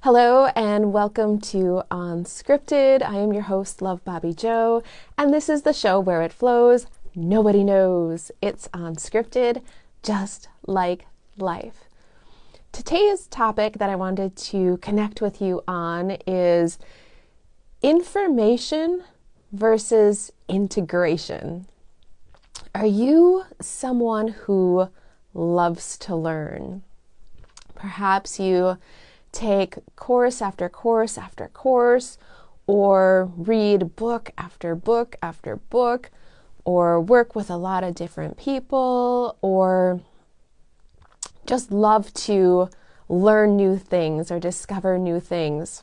Hello and welcome to Unscripted. I am your host, Bobbie Jo, and this is the show where it flows, nobody knows. It's unscripted, just like life. Today's topic that I wanted to connect with you on is information versus integration. Are you someone who loves to learn? Perhaps you take course after course after course, or read book after book after book, or work with a lot of different people, or just love to learn new things or discover new things.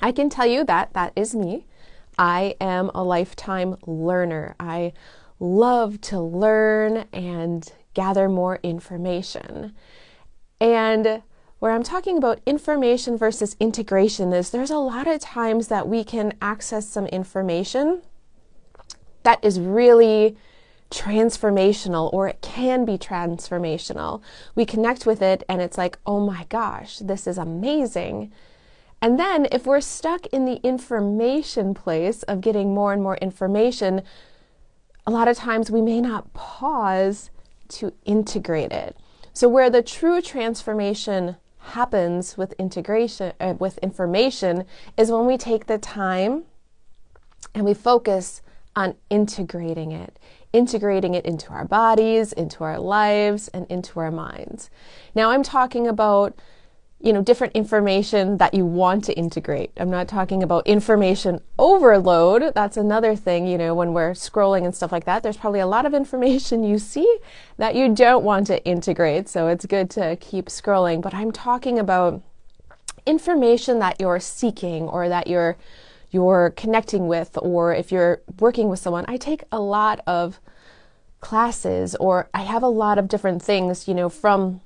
I can tell you that that is me. I am a lifetime learner. I love to learn and gather more information. And where I'm talking about information versus integration is there's a lot of times that we can access some information that is really transformational, or it can be transformational. We connect with it and it's like, oh my gosh, this is amazing. And then if we're stuck in the information place of getting more and more information, a lot of times we may not pause to integrate it. So where the true transformation happens with integration, with information, is when we take the time and we focus on integrating it into our bodies, into our lives, and into our minds. Now I'm talking about, different information that you want to integrate. I'm not talking about information overload. That's another thing, when we're scrolling and stuff like that, there's probably a lot of information you see that you don't want to integrate. So it's good to keep scrolling. But I'm talking about information that you're seeking, or that you're connecting with, or if you're working with someone. I take a lot of classes, or I have a lot of different things, from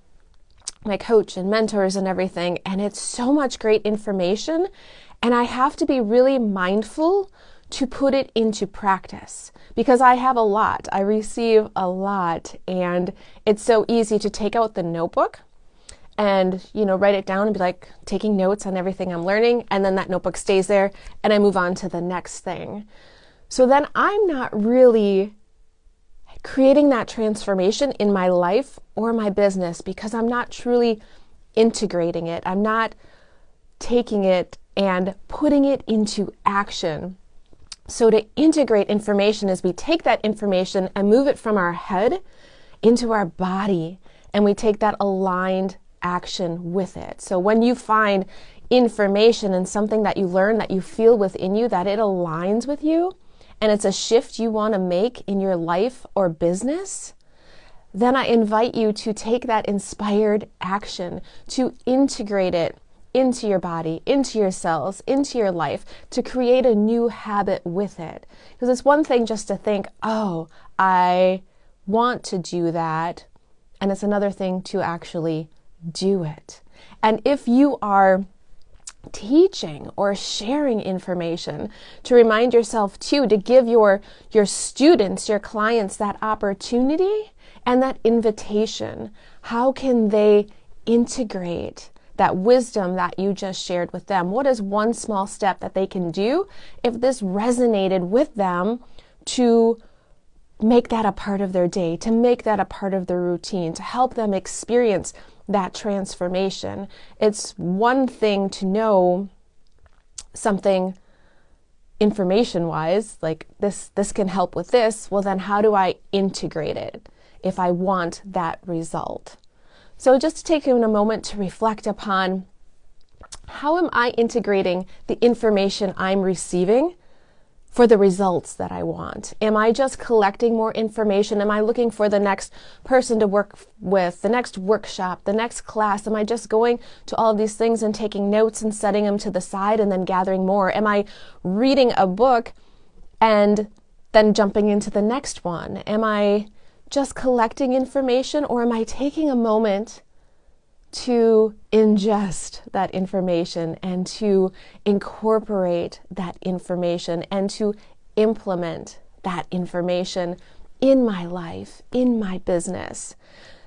my coach and mentors and everything, and it's so much great information, and I have to be really mindful to put it into practice, because I have a lot. I receive a lot, and it's so easy to take out the notebook and, write it down and be like taking notes on everything I'm learning, and then that notebook stays there and I move on to the next thing. So then I'm not really creating that transformation in my life or my business, because I'm not truly integrating it. I'm not taking it and putting it into action. So to integrate information is we take that information and move it from our head into our body, and we take that aligned action with it. So when you find information and something that you learn that you feel within you that it aligns with you, and it's a shift you want to make in your life or business, then I invite you to take that inspired action, to integrate it into your body, into your cells, into your life, to create a new habit with it. Because it's one thing just to think, oh, I want to do that, and it's another thing to actually do it. And if you are teaching or sharing information, to remind yourself too, to give your students, your clients, that opportunity and that invitation. How can they integrate that wisdom that you just shared with them? What is one small step that they can do if this resonated with them, to make that a part of their day, to make that a part of their routine, to help them experience that transformation? It's one thing to know something information-wise, like this can help with this. Well, then how do I integrate it if I want that result? So just taking a moment to reflect upon, how am I integrating the information I'm receiving for the results that I want? Am I just collecting more information? Am I looking for the next person to work with, the next workshop, the next class? Am I just going to all of these things and taking notes and setting them to the side and then gathering more? Am I reading a book and then jumping into the next one? Am I just collecting information, or am I taking a moment to ingest that information and to incorporate that information and to implement that information in my life, in my business?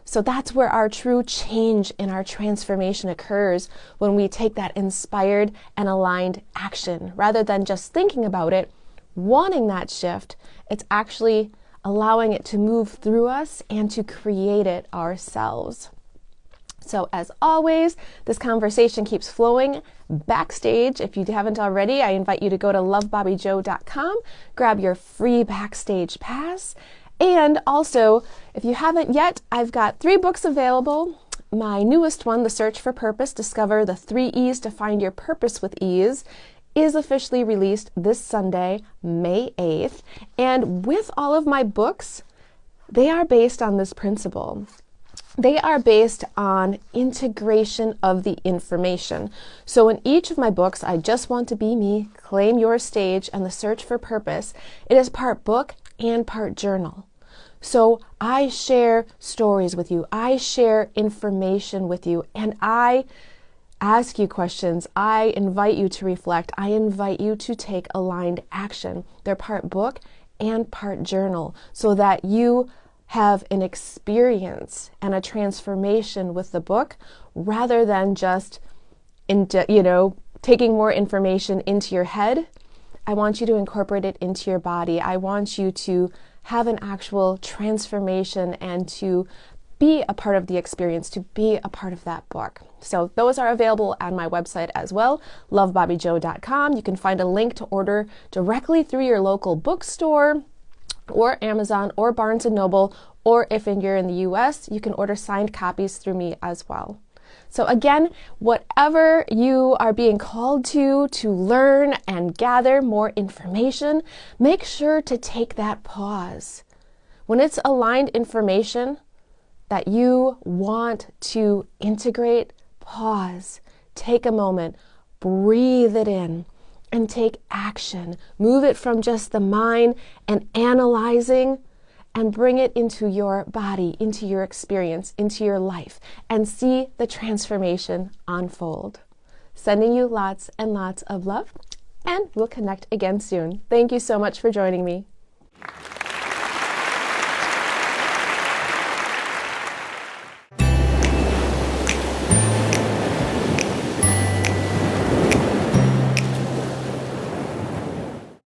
So that's where our true change and our transformation occurs, when we take that inspired and aligned action. Rather than just thinking about it, wanting that shift, it's actually allowing it to move through us and to create it ourselves. So as always, this conversation keeps flowing backstage. If you haven't already, I invite you to go to loveBobbieJo.com, grab your free backstage pass. And also, if you haven't yet, I've got 3 books available. My newest one, The Search for Purpose, Discover the 3 E's to Find Your Purpose with Ease, is officially released this Sunday, May 8th. And with all of my books, they are based on this principle. They are based on integration of the information. So in each of my books, I Just Want to Be Me, Claim Your Stage, and The Search for Purpose, it is part book and part journal. So I share stories with you, I share information with you, and I ask you questions. I invite you to reflect. I invite you to take aligned action. They're part book and part journal, so that you have an experience and a transformation with the book, rather than just taking more information into your head. I want you to incorporate it into your body. I want you to have an actual transformation and to be a part of the experience, to be a part of that book. So those are available on my website as well, loveBobbieJo.com. You can find a link to order directly through your local bookstore, or Amazon, or Barnes & Noble, or if you're in the US, you can order signed copies through me as well. So again, whatever you are being called to learn and gather more information, make sure to take that pause. When it's aligned information that you want to integrate, pause, take a moment, breathe it in, and take action. Move it from just the mind and analyzing, and bring it into your body, into your experience, into your life, and see the transformation unfold. Sending you lots and lots of love, and we'll connect again soon. Thank you so much for joining me.